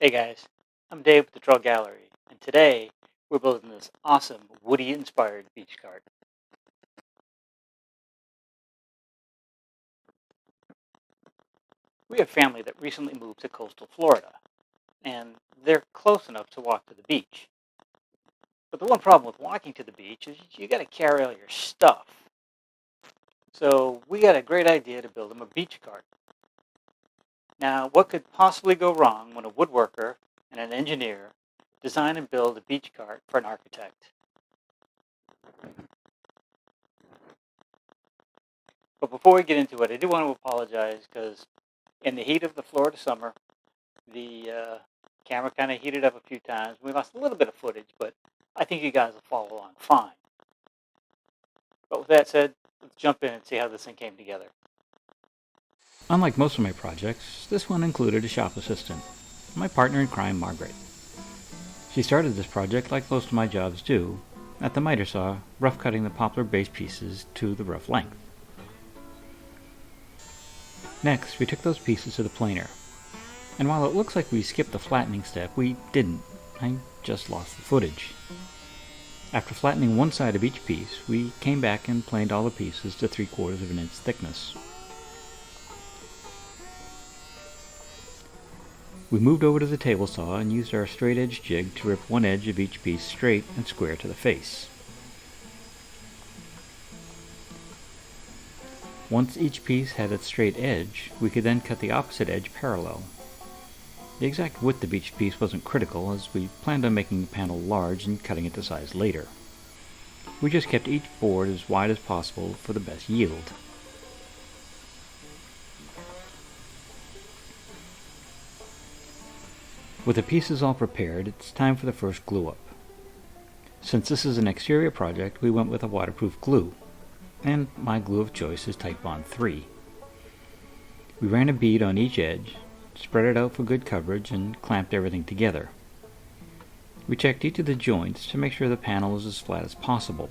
Hey guys, I'm Dave with the Trull Gallery, and today we're building this awesome Woody inspired beach cart. We have family that recently moved to coastal Florida, and they're close enough to walk to the beach. But the one problem with walking to the beach is you got to carry all your stuff. So we got a great idea to build them a beach cart. Now, what could possibly go wrong when a woodworker and an engineer design and build a beach cart for an architect? But before we get into it, I do want to apologize because in the heat of the Florida summer, the camera kind of heated up a few times. We lost a little bit of footage, but I think you guys will follow along fine. But with that said, let's jump in and see how this thing came together. Unlike most of my projects, this one included a shop assistant, my partner in crime, Margaret. She started this project like most of my jobs do, at the miter saw, rough cutting the poplar base pieces to the rough length. Next, we took those pieces to the planer, and while it looks like we skipped the flattening step, we didn't. I just lost the footage. After flattening one side of each piece, we came back and planed all the pieces to 3/4 of an inch thickness. We moved over to the table saw and used our straight edge jig to rip one edge of each piece straight and square to the face. Once each piece had its straight edge, we could then cut the opposite edge parallel. The exact width of each piece wasn't critical, as we planned on making the panel large and cutting it to size later. We just kept each board as wide as possible for the best yield. With the pieces all prepared, it's time for the first glue up. Since this is an exterior project, we went with a waterproof glue, and my glue of choice is Type Bond 3. We ran a bead on each edge, spread it out for good coverage, and clamped everything together. We checked each of the joints to make sure the panel was as flat as possible.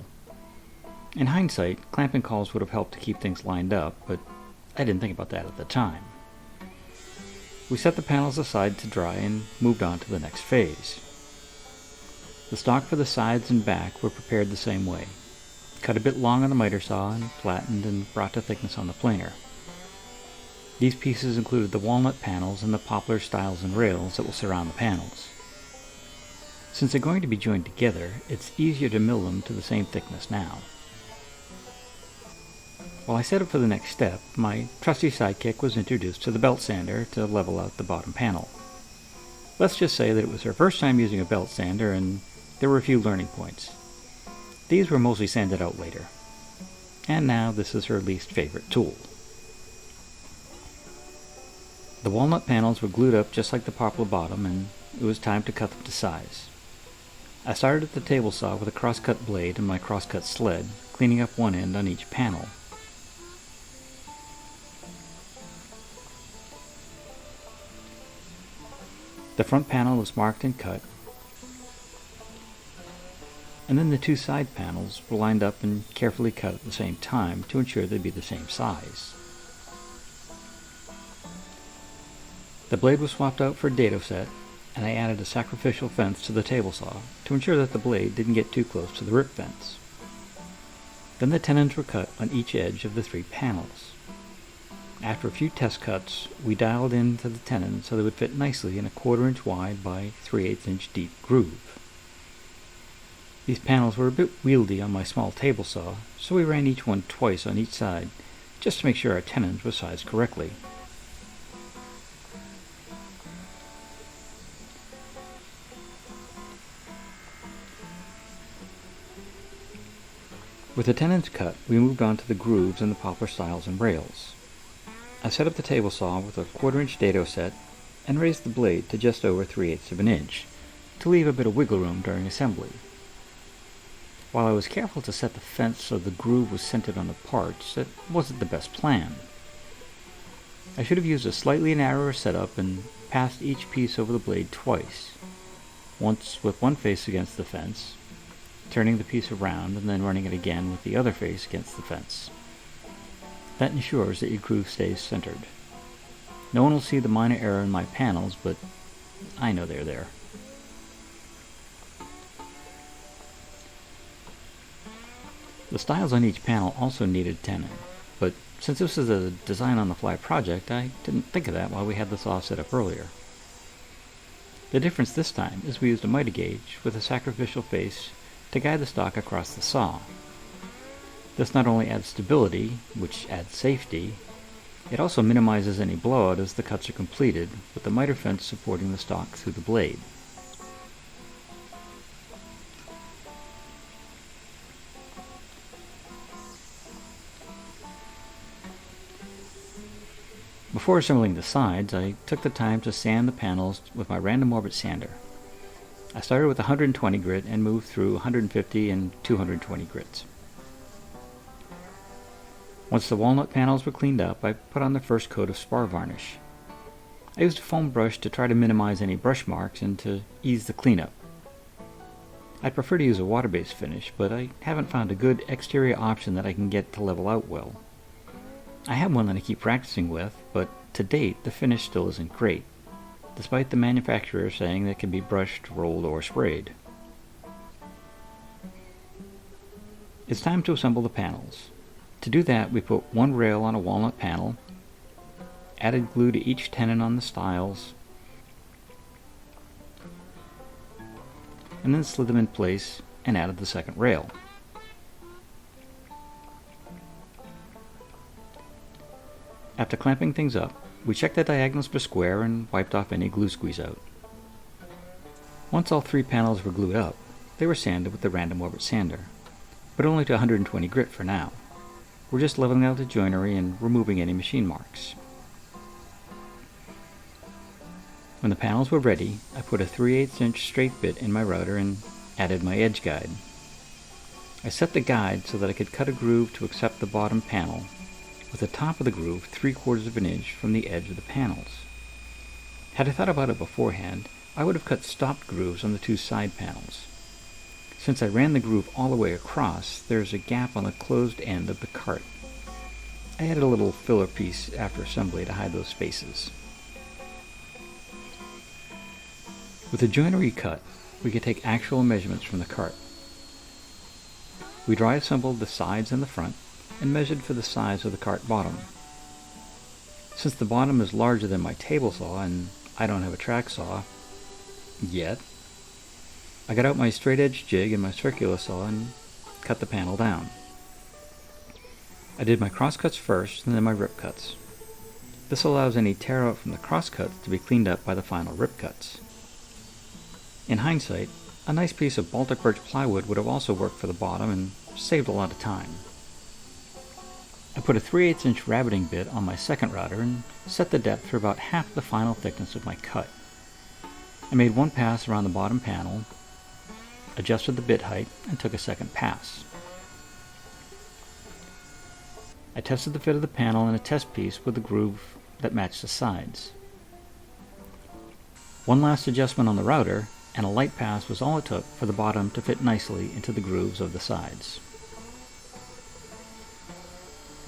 In hindsight, clamping calls would have helped to keep things lined up, but I didn't think about that at the time. We set the panels aside to dry and moved on to the next phase. The stock for the sides and back were prepared the same way. Cut a bit long on the miter saw and flattened and brought to thickness on the planer. These pieces included the walnut panels and the poplar stiles and rails that will surround the panels. Since they're going to be joined together, it's easier to mill them to the same thickness now. While I set up for the next step, my trusty sidekick was introduced to the belt sander to level out the bottom panel. Let's just say that it was her first time using a belt sander, and there were a few learning points. These were mostly sanded out later. And now this is her least favorite tool. The walnut panels were glued up just like the poplar bottom, and it was time to cut them to size. I started at the table saw with a crosscut blade and my crosscut sled, cleaning up one end on each panel. The front panel was marked and cut, and then the two side panels were lined up and carefully cut at the same time to ensure they'd be the same size. The blade was swapped out for a dado set, and I added a sacrificial fence to the table saw to ensure that the blade didn't get too close to the rip fence. Then the tenons were cut on each edge of the 3 panels. After a few test cuts, we dialed into the tenons so they would fit nicely in a 1/4 inch wide by 3/8 inch deep groove. These panels were a bit wieldy on my small table saw, so we ran each one twice on each side, just to make sure our tenons were sized correctly. With the tenons cut, we moved on to the grooves and the poplar stiles and rails. I set up the table saw with a 1/4 inch dado set and raised the blade to just over 3/8 of an inch to leave a bit of wiggle room during assembly. While I was careful to set the fence so the groove was centered on the parts, that wasn't the best plan. I should have used a slightly narrower setup and passed each piece over the blade twice, once with one face against the fence, turning the piece around and then running it again with the other face against the fence. That ensures that your groove stays centered. No one will see the minor error in my panels, but I know they're there. The stiles on each panel also needed tenon, but since this is a design-on-the-fly project, I didn't think of that while we had the saw set up earlier. The difference this time is we used a mitre gauge with a sacrificial face to guide the stock across the saw. This not only adds stability, which adds safety, it also minimizes any blowout as the cuts are completed, with the miter fence supporting the stock through the blade. Before assembling the sides, I took the time to sand the panels with my random orbit sander. I started with 120 grit and moved through 150 and 220 grits. Once the walnut panels were cleaned up, I put on the first coat of spar varnish. I used a foam brush to try to minimize any brush marks and to ease the cleanup. I'd prefer to use a water-based finish, but I haven't found a good exterior option that I can get to level out well. I have one that I keep practicing with, but to date the finish still isn't great, despite the manufacturer saying that it can be brushed, rolled, or sprayed. It's time to assemble the panels. To do that, we put one rail on a walnut panel, added glue to each tenon on the stiles, and then slid them in place and added the second rail. After clamping things up, we checked the diagonals per square and wiped off any glue squeeze out. Once all three panels were glued up, they were sanded with the random orbit sander, but only to 120 grit for now. We're just leveling out the joinery and removing any machine marks. When the panels were ready, I put a 3/8 inch straight bit in my router and added my edge guide. I set the guide so that I could cut a groove to accept the bottom panel, with the top of the groove 3/4 of an inch from the edge of the panels. Had I thought about it beforehand, I would have cut stopped grooves on the two side panels. Since I ran the groove all the way across, there is a gap on the closed end of the cart. I added a little filler piece after assembly to hide those spaces. With the joinery cut, we could take actual measurements from the cart. We dry assembled the sides and the front, and measured for the size of the cart bottom. Since the bottom is larger than my table saw and I don't have a track saw yet, I got out my straight edge jig and my circular saw and cut the panel down. I did my cross cuts first and then my rip cuts. This allows any tear out from the cross cuts to be cleaned up by the final rip cuts. In hindsight, a nice piece of Baltic birch plywood would have also worked for the bottom and saved a lot of time. I put a 3/8 inch rabbiting bit on my second router and set the depth for about half the final thickness of my cut. I made one pass around the bottom panel, adjusted the bit height, and took a second pass. I tested the fit of the panel in a test piece with a groove that matched the sides. One last adjustment on the router, and a light pass was all it took for the bottom to fit nicely into the grooves of the sides.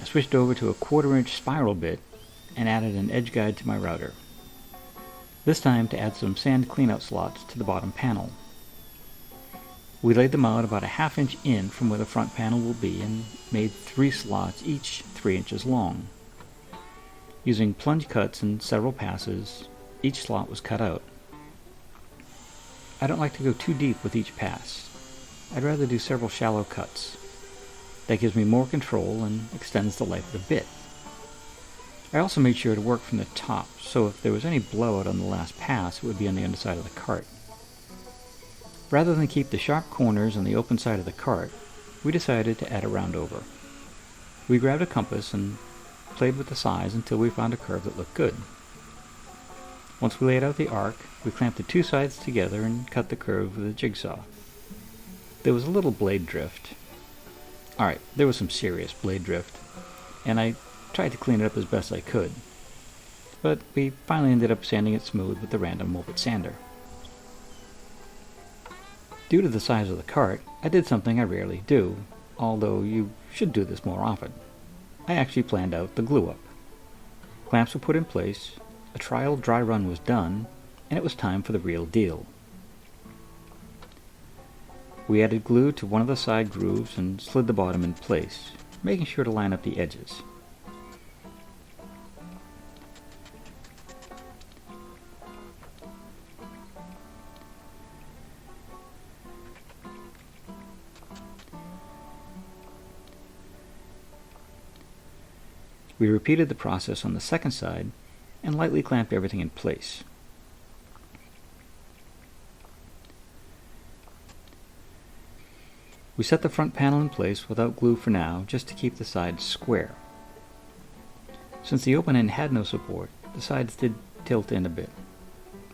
I switched over to a 1/4 inch spiral bit and added an edge guide to my router. This time to add some sand cleanout slots to the bottom panel. We laid them out about a 1/2 inch in from where the front panel will be and made 3 slots, each 3 inches long. Using plunge cuts and several passes, each slot was cut out. I don't like to go too deep with each pass. I'd rather do several shallow cuts. That gives me more control and extends the life of the bit. I also made sure to work from the top, so if there was any blowout on the last pass, it would be on the underside of the cart. Rather than keep the sharp corners on the open side of the cart, we decided to add a round over. We grabbed a compass and played with the size until we found a curve that looked good. Once we laid out the arc, we clamped the two sides together and cut the curve with a jigsaw. There was a little blade drift. Alright, there was some serious blade drift, and I tried to clean it up as best I could. But we finally ended up sanding it smooth with the random orbit sander. Due to the size of the cart, I did something I rarely do, although you should do this more often. I actually planned out the glue up. Clamps were put in place, a trial dry run was done, and it was time for the real deal. We added glue to one of the side grooves and slid the bottom in place, making sure to line up the edges. We repeated the process on the second side and lightly clamped everything in place. We set the front panel in place without glue for now, just to keep the sides square. Since the open end had no support, the sides did tilt in a bit.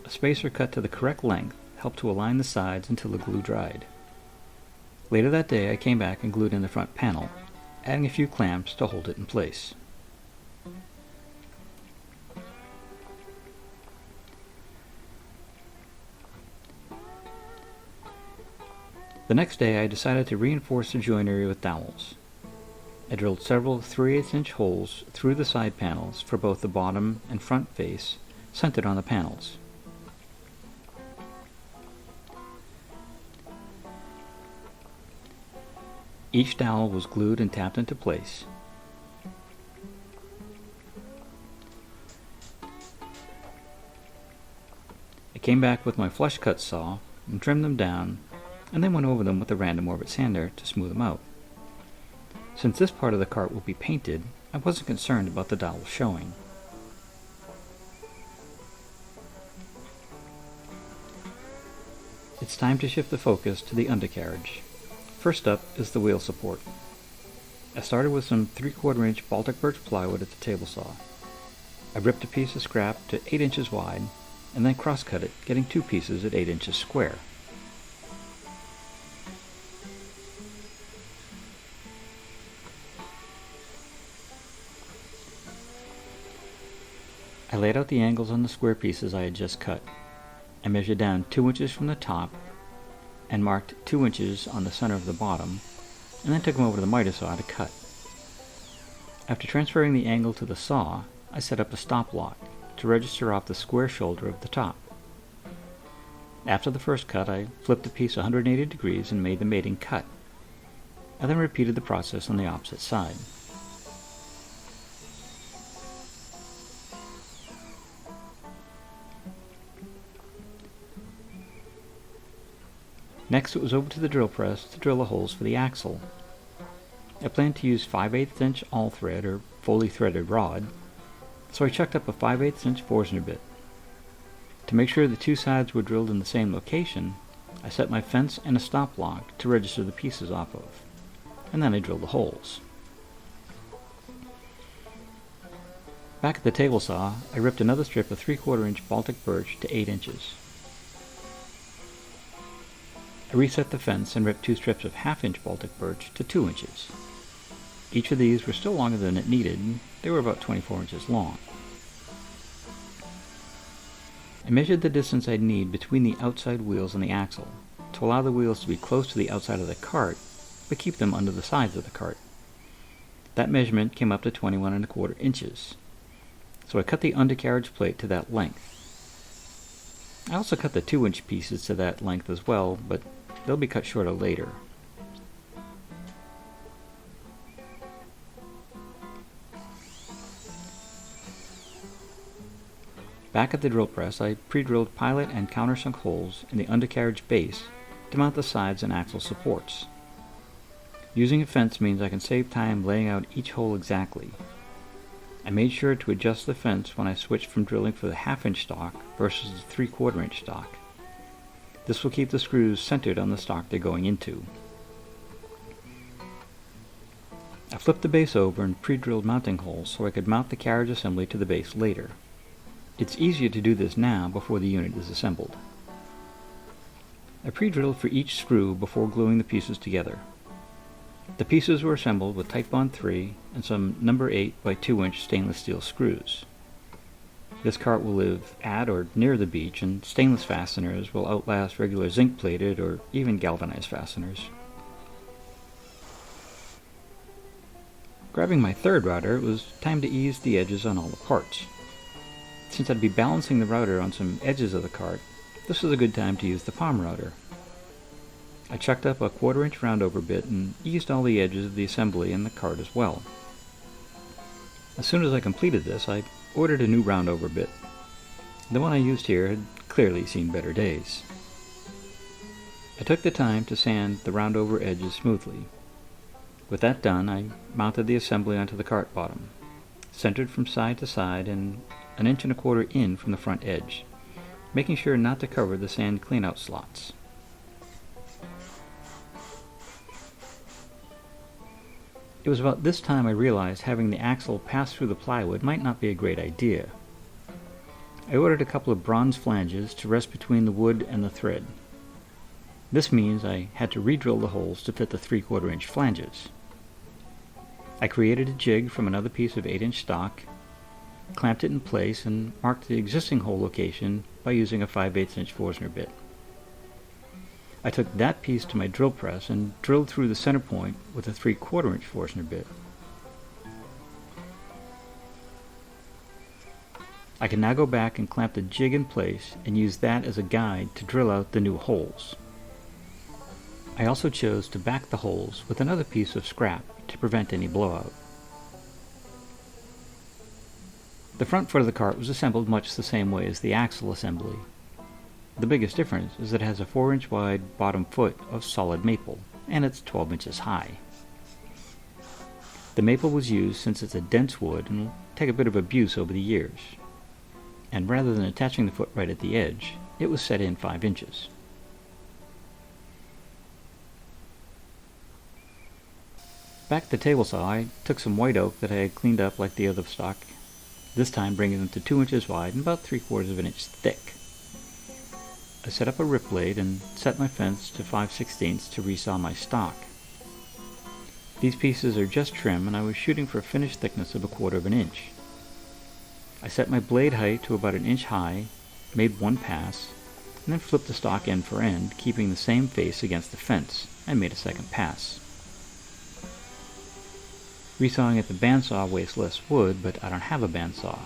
A spacer cut to the correct length helped to align the sides until the glue dried. Later that day I came back and glued in the front panel, adding a few clamps to hold it in place. The next day I decided to reinforce the join area with dowels. I drilled several 3/8" holes through the side panels for both the bottom and front face, centered on the panels. Each dowel was glued and tapped into place. I came back with my flush cut saw and trimmed them down, and then went over them with a random orbit sander to smooth them out. Since this part of the cart will be painted, I wasn't concerned about the dowels showing. It's time to shift the focus to the undercarriage. First up is the wheel support. I started with some 3/4" Baltic birch plywood at the table saw. I ripped a piece of scrap to 8 inches wide, and then cross-cut it, getting 2 pieces at 8 inches square. I laid out the angles on the square pieces I had just cut. I measured down 2 inches from the top and marked 2 inches on the center of the bottom, and then took them over to the miter saw to cut. After transferring the angle to the saw, I set up a stop lock to register off the square shoulder of the top. After the first cut, I flipped the piece 180 degrees and made the mating cut. I then repeated the process on the opposite side. Next, it was over to the drill press to drill the holes for the axle. I planned to use 5/8" all thread or fully threaded rod, so I chucked up a 5/8" Forstner bit. To make sure the two sides were drilled in the same location, I set my fence and a stop lock to register the pieces off of, and then I drilled the holes. Back at the table saw, I ripped another strip of 3/4" Baltic birch to 8 inches. I reset the fence and ripped 2 strips of 1/2" Baltic birch to 2 inches. Each of these were still longer than it needed, and they were about 24 inches long. I measured the distance I'd need between the outside wheels and the axle, to allow the wheels to be close to the outside of the cart, but keep them under the sides of the cart. That measurement came up to 21¼ inches, so I cut the undercarriage plate to that length. I also cut the 2-inch pieces to that length as well, but they'll be cut shorter later. Back at the drill press, I pre-drilled pilot and countersunk holes in the undercarriage base to mount the sides and axle supports. Using a fence means I can save time laying out each hole exactly. I made sure to adjust the fence when I switched from drilling for the 1/2" stock versus the 3/4" stock. This will keep the screws centered on the stock they're going into. I flipped the base over and pre-drilled mounting holes so I could mount the carriage assembly to the base later. It's easier to do this now before the unit is assembled. I pre-drilled for each screw before gluing the pieces together. The pieces were assembled with Titebond 3 and some number 8 by 2-inch stainless steel screws. This cart will live at or near the beach, and stainless fasteners will outlast regular zinc-plated or even galvanized fasteners. Grabbing my third router, it was time to ease the edges on all the parts. Since I'd be balancing the router on some edges of the cart, this was a good time to use the palm router. I chucked up a 1/4-inch roundover bit and eased all the edges of the assembly in the cart as well. As soon as I completed this, I ordered a new roundover bit. The one I used here had clearly seen better days. I took the time to sand the roundover edges smoothly. With that done, I mounted the assembly onto the cart bottom, centered from side to side and 1.25 inches in from the front edge, making sure not to cover the sand cleanout slots. It was about this time I realized having the axle pass through the plywood might not be a great idea. I ordered a couple of bronze flanges to rest between the wood and the thread. This means I had to re-drill the holes to fit the 3/4-inch flanges. I created a jig from another piece of 8-inch stock, clamped it in place, and marked the existing hole location by using a 5/8-inch Forstner bit. I took that piece to my drill press and drilled through the center point with a 3/4-inch Forstner bit. I can now go back and clamp the jig in place and use that as a guide to drill out the new holes. I also chose to back the holes with another piece of scrap to prevent any blowout. The front foot of the cart was assembled much the same way as the axle assembly. The biggest difference is that it has a 4-inch wide bottom foot of solid maple, and it's 12 inches high. The maple was used since it's a dense wood and will take a bit of abuse over the years. And rather than attaching the foot right at the edge, it was set in 5 inches. Back at the table saw, I took some white oak that I had cleaned up like the other stock, this time bringing them to 2 inches wide and about 3/4 of an inch thick. I set up a rip blade and set my fence to 5/16 to resaw my stock. These pieces are just trim and I was shooting for a finished thickness of 1/4 of an inch. I set my blade height to about 1 inch high, made one pass, and then flipped the stock end for end, keeping the same face against the fence, and made a second pass. Resawing at the bandsaw wastes less wood, but I don't have a bandsaw.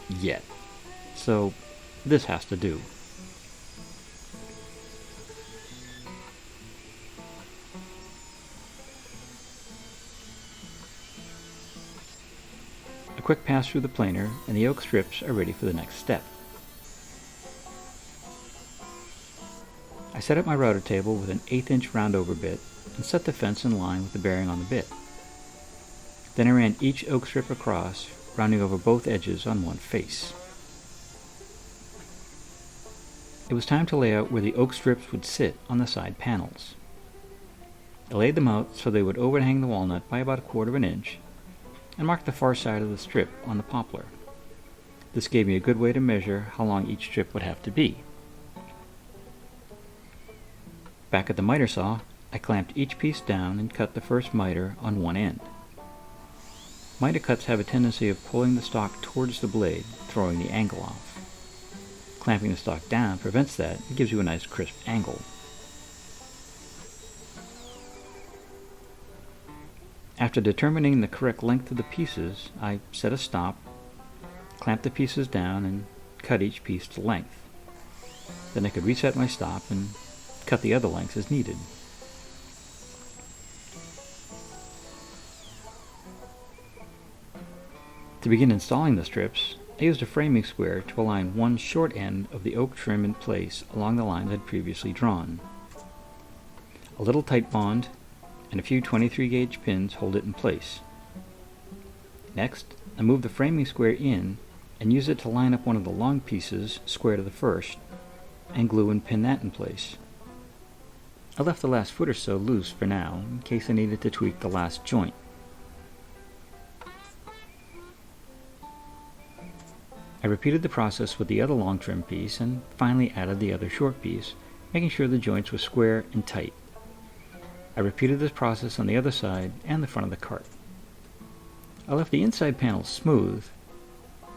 Yet. So this has to do. A quick pass through the planer, and the oak strips are ready for the next step. I set up my router table with an 1/8-inch roundover bit and set the fence in line with the bearing on the bit. Then I ran each oak strip across, rounding over both edges on one face. It was time to lay out where the oak strips would sit on the side panels. I laid them out so they would overhang the walnut by about 1/4 of an inch, and marked the far side of the strip on the poplar. This gave me a good way to measure how long each strip would have to be. Back at the miter saw, I clamped each piece down and cut the first miter on one end. Miter cuts have a tendency of pulling the stock towards the blade, throwing the angle off. Clamping the stock down prevents that and gives you a nice crisp angle. After determining the correct length of the pieces, I set a stop, clamped the pieces down, and cut each piece to length. Then I could reset my stop and cut the other lengths as needed. To begin installing the strips, I used a framing square to align one short end of the oak trim in place along the lines I'd previously drawn. A little tight bond and a few 23 gauge pins hold it in place. Next, I move the framing square in and use it to line up one of the long pieces square to the first, and glue and pin that in place. I left the last foot or so loose for now, in case I needed to tweak the last joint. I repeated the process with the other long trim piece and finally added the other short piece, making sure the joints were square and tight. I repeated this process on the other side and the front of the cart. I left the inside panel smooth.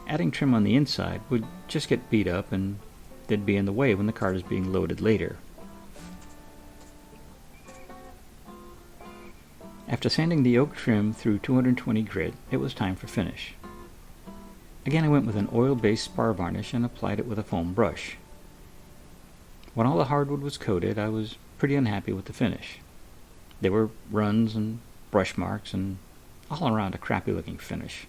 Adding trim on the inside would just get beat up and they'd be in the way when the cart is being loaded later. After sanding the oak trim through 220 grit, it was time for finish. Again, I went with an oil-based spar varnish and applied it with a foam brush. When all the hardwood was coated, I was pretty unhappy with the finish. There were runs and brush marks and all around a crappy looking finish.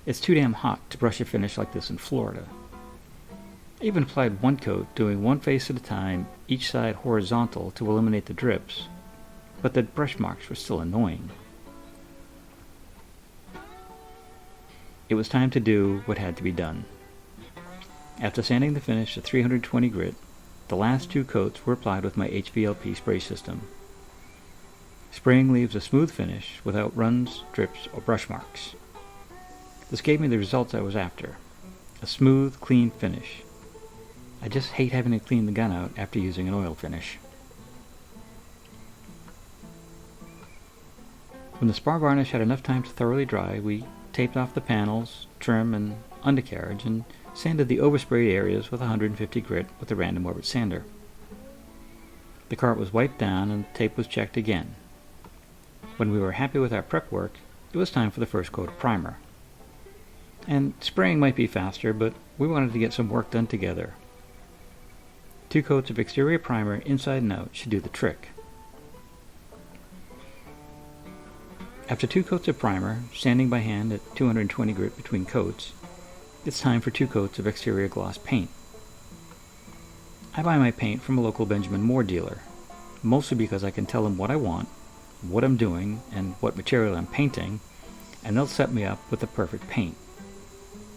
It's too damn hot to brush a finish like this in Florida. I even applied one coat, doing one face at a time, each side horizontal to eliminate the drips, but the brush marks were still annoying. It was time to do what had to be done. After sanding the finish to 320 grit, the last 2 coats were applied with my HVLP spray system. Spraying leaves a smooth finish without runs, drips, or brush marks. This gave me the results I was after. A smooth, clean finish. I just hate having to clean the gun out after using an oil finish. When the spar varnish had enough time to thoroughly dry, we taped off the panels, trim, and undercarriage, and sanded the oversprayed areas with 150 grit with a random orbit sander. The cart was wiped down and the tape was checked again. When we were happy with our prep work, it was time for the first coat of primer. And spraying might be faster, but we wanted to get some work done together. 2 coats of exterior primer inside and out should do the trick. After 2 coats of primer, sanding by hand at 220 grit between coats, it's time for 2 coats of exterior gloss paint. I buy my paint from a local Benjamin Moore dealer, mostly because I can tell them what I want, what I'm doing, and what material I'm painting, and they'll set me up with the perfect paint.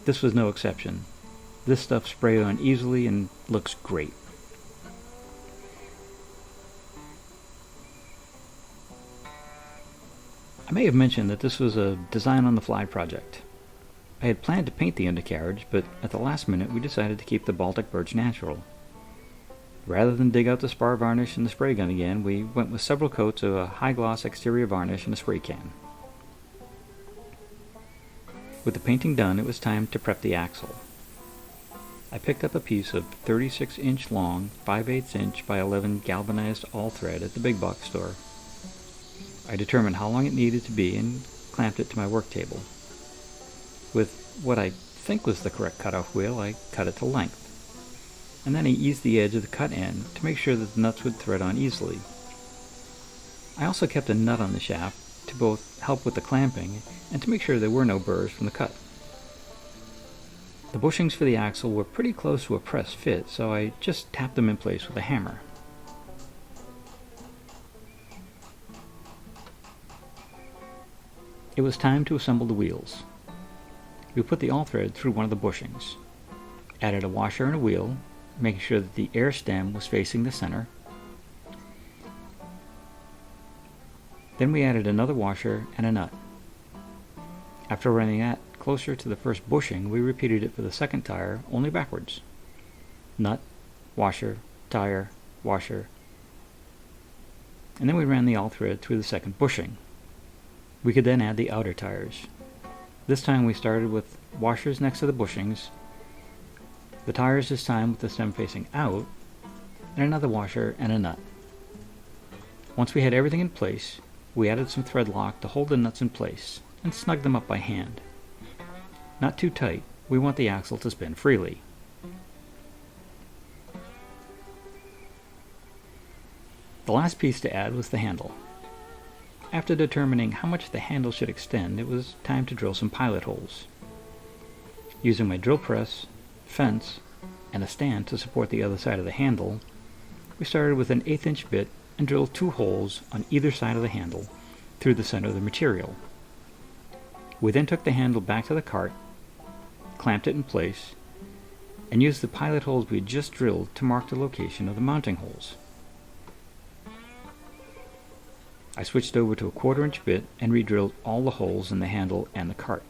This was no exception. This stuff sprayed on easily and looks great. I may have mentioned that this was a design-on-the-fly project. I had planned to paint the undercarriage, but at the last minute we decided to keep the Baltic birch natural. Rather than dig out the spar varnish and the spray gun again, we went with several coats of a high-gloss exterior varnish in a spray can. With the painting done, it was time to prep the axle. I picked up a piece of 36-inch long, 5/8 inch by 11 galvanized all-thread at the big box store. I determined how long it needed to be and clamped it to my work table. With what I think was the correct cutoff wheel, I cut it to length. And then I eased the edge of the cut end to make sure that the nuts would thread on easily. I also kept a nut on the shaft to both help with the clamping and to make sure there were no burrs from the cut. The bushings for the axle were pretty close to a press fit, so I just tapped them in place with a hammer. It was time to assemble the wheels. We put the all-thread through one of the bushings, added a washer and a wheel, making sure that the air stem was facing the center. Then we added another washer and a nut. After running that closer to the first bushing, we repeated it for the second tire, only backwards. Nut, washer, tire, washer. And then we ran the all-thread through the second bushing. We could then add the outer tires. This time we started with washers next to the bushings, the tires this time with the stem facing out, and another washer and a nut. Once we had everything in place, we added some thread lock to hold the nuts in place and snug them up by hand. Not too tight, we want the axle to spin freely. The last piece to add was the handle. After determining how much the handle should extend, it was time to drill some pilot holes. Using my drill press, fence, and a stand to support the other side of the handle, we started with an 1/8 inch bit and drilled 2 holes on either side of the handle through the center of the material. We then took the handle back to the cart, clamped it in place, and used the pilot holes we had just drilled to mark the location of the mounting holes. I switched over to a 1/4 inch bit and re-drilled all the holes in the handle and the cart.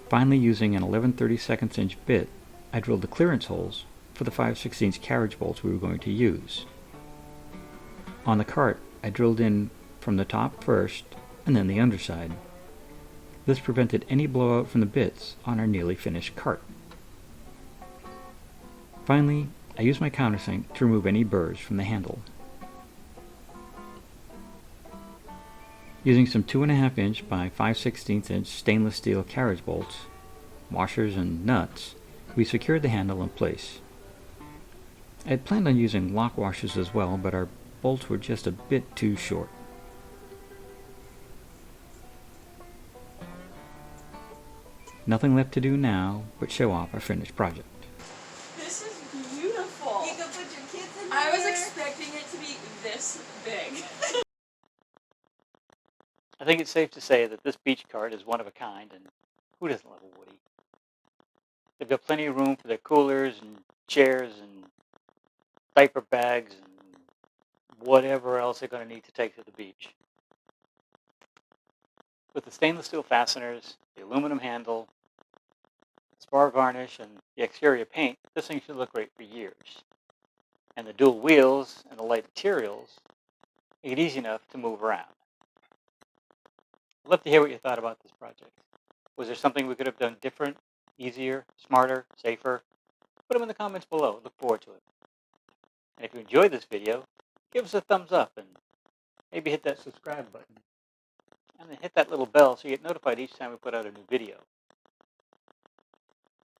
Finally, using an 11/32 inch bit, I drilled the clearance holes for the 5/16 carriage bolts we were going to use. On the cart, I drilled in from the top first and then the underside. This prevented any blowout from the bits on our nearly finished cart. Finally, I used my countersink to remove any burrs from the handle. Using some 2.5 inch by 5/16 inch stainless steel carriage bolts, washers, and nuts, we secured the handle in place. I had planned on using lock washers as well, but our bolts were just a bit too short. Nothing left to do now but show off our finished project. This is beautiful. You can put your kids in I was there. expecting it to be this big. I think it's safe to say that this beach cart is one of a kind, and who doesn't love a Woody? They've got plenty of room for their coolers and chairs and diaper bags and whatever else they're going to need to take to the beach. With the stainless steel fasteners, the aluminum handle, the spar varnish, and the exterior paint, this thing should look great for years. And the dual wheels and the light materials make it easy enough to move around. I'd love to hear what you thought about this project. Was there something we could have done different, easier, smarter, safer? Put them in the comments below. Look forward to it. And if you enjoyed this video, give us a thumbs up and maybe hit that subscribe button. And then hit that little bell so you get notified each time we put out a new video.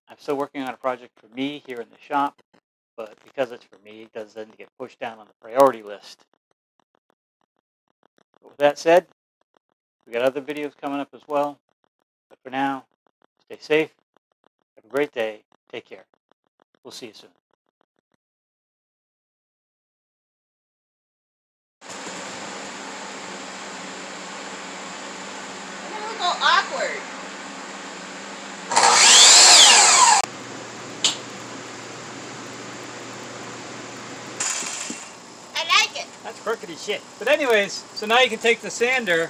I'm still working on a project for me here in the shop, but because it's for me, it doesn't get pushed down on the priority list. But with that said, we got other videos coming up as well. But for now, stay safe, have a great day, take care. We'll see you soon. You're gonna look all awkward. I like it. That's crooked as shit. But anyways, so now you can take the sander.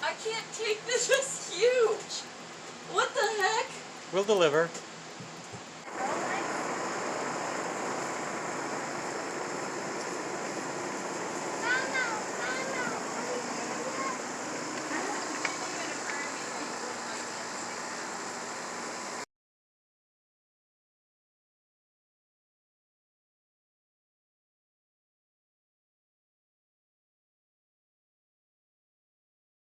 I can't take this. It's huge. What the heck? We'll deliver.